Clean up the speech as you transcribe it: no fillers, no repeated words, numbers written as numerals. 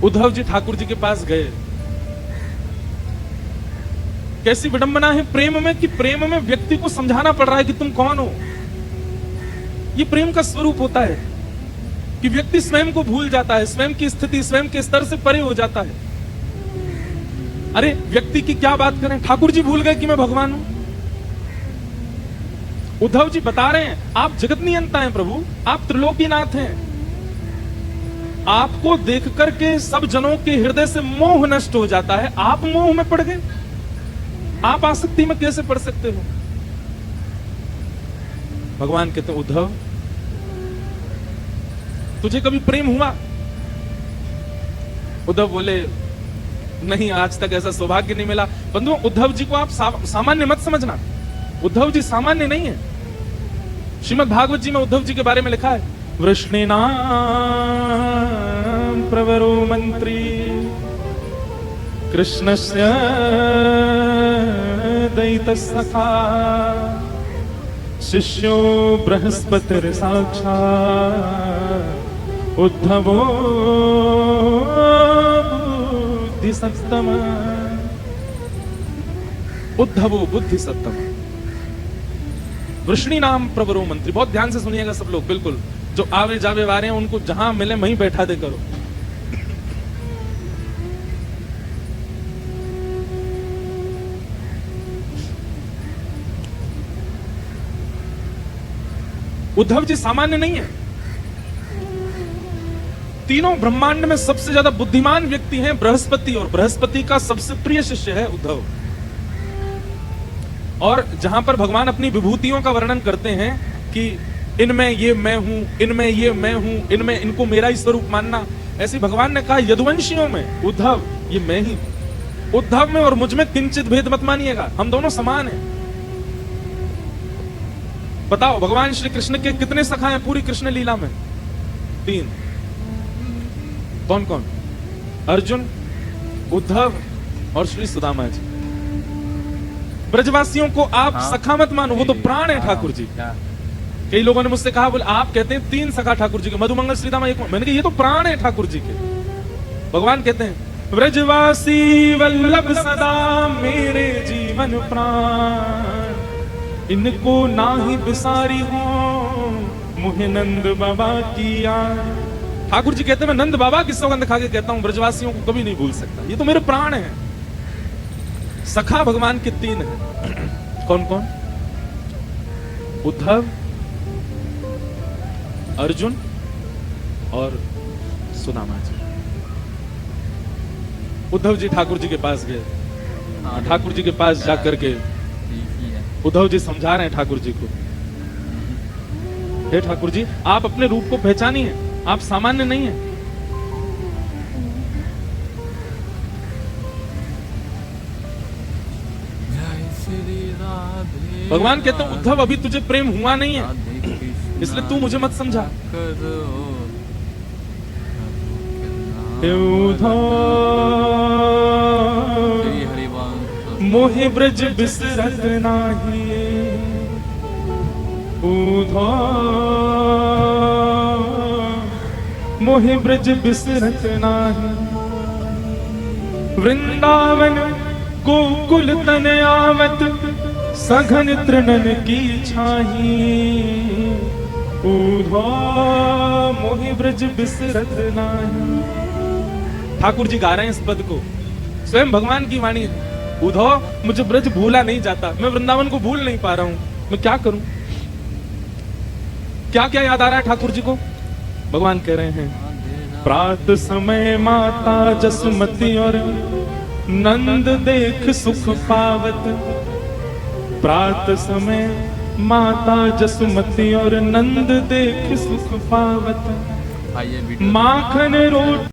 उद्धव जी ठाकुर जी के पास गए। कैसी विडंबना है प्रेम में कि प्रेम में व्यक्ति को समझाना पड़ रहा है कि तुम कौन हो। ये प्रेम का स्वरूप होता है कि व्यक्ति स्वयं को भूल जाता है, स्वयं की स्थिति, स्वयं के स्तर से परे हो जाता है। अरे व्यक्ति की क्या बात करें, ठाकुर जी भूल गए कि मैं भगवान हूं। उद्धव जी बता रहे हैं आप जगत नियंता हैं प्रभु, आप त्रिलोकीनाथ हैं। आपको देख करके सब जनों के हृदय से मोह नष्ट हो जाता है, आप मोह में पड़ गए। आप आसक्ति में कैसे पड़ सकते हो। भगवान कहते हैं उद्धव तुझे कभी प्रेम हुआ। उद्धव बोले नहीं, आज तक ऐसा सौभाग्य नहीं मिला। बंधुओं उद्धव जी को आप सामान्य मत समझना, उद्धव जी सामान्य नहीं है। श्रीमद् भागवत जी में उद्धव जी के बारे में लिखा है वृष्णिनाम प्रवरो मंत्री कृष्णस्य दैत सखा शिष्यो बृहस्पतिर साक्षात् उद्धवो बुद्धि सत्तम। उद्धवो बुद्धि सत्तम। वृष्णि नाम प्रवरो मंत्री। बहुत ध्यान से सुनिएगा सब लोग, बिल्कुल जो आवे जावे वारे हैं उनको जहां मिले वहीं बैठा दे करो। उद्धव जी सामान्य नहीं है। तीनों ब्रह्मांड में सबसे ज्यादा बुद्धिमान व्यक्ति हैं बृहस्पति, और बृहस्पति का सबसे प्रिय शिष्य है उद्धव। और जहां पर भगवान अपनी विभूतियों का वर्णन करते हैं कि इनमें ये मैं हूं, इनमें ये मैं हूं, इनमें इनको मेरा ही स्वरूप मानना, ऐसे भगवान ने कहा यदुवंशियों में उद्धव ये मैं ही, उद्धव में और मुझ में किंचित भेद मत मानिएगा, हम दोनों समान हैं। बताओ भगवान श्री कृष्ण के कितने सखा हैं पूरी कृष्ण लीला में? 3। कौन कौन? अर्जुन, उद्धव और श्री सुदामा जी। ब्रजवासियों को आप सखा मत मानो, वो तो प्राण है ठाकुर जी। कई लोगों ने मुझसे कहा बोले आप कहते हैं 3 सखा ठाकुर जी के, मधुमंगल श्रीदामा एक। मैंने कहा ये तो प्राण है ठाकुर जी के। भगवान कहते हैं ब्रजवासी वल्लभ सदा मेरे जीवन प्राण, इनको नाही बिसारी हो मुहे नंद बाबा की याद। ठाकुर जी कहते हैं मैं नंद बाबा की सौगंध खा के कहता हूं ब्रजवासियों को कभी नहीं भूल सकता, ये तो मेरे प्राण है। सखा भगवान के 3 हैं। कौन कौन? उद्धव, अर्जुन और सुदामा जी। उद्धव जी ठाकुर जी के पास गए। ठाकुर जी के पास जाकर के उद्धव जी समझा रहे हैं ठाकुर जी को, हे ठाकुर जी आप अपने रूप को पहचानिए, आप सामान्य नहीं हैं। भगवान कहते हैं उद्धव अभी तुझे प्रेम हुआ नहीं है, इसलिए तू मुझे मत समझा। मोहि ब्रज बिसरत नाही, मोहि ब्रज बिसरत नाही, वृंदावन गोकुल तन आवत सघन तृणन की छाही, उधो मोहि ब्रज बिसरत नाही। ठाकुर जी गा रहे हैं इस पद को, स्वयं भगवान की वाणी है। उधो मुझे ब्रज भूला नहीं जाता, मैं वृंदावन को भूल नहीं पा रहा हूं, मैं क्या करूं? क्या क्या याद आ रहा है ठाकुर जी को? भगवान कह रहे हैं प्रात समय माता जसमती और नंद देख सुख पावत, प्रात समय माता जसमती और नंद देख सुख पावत, माखन रोटी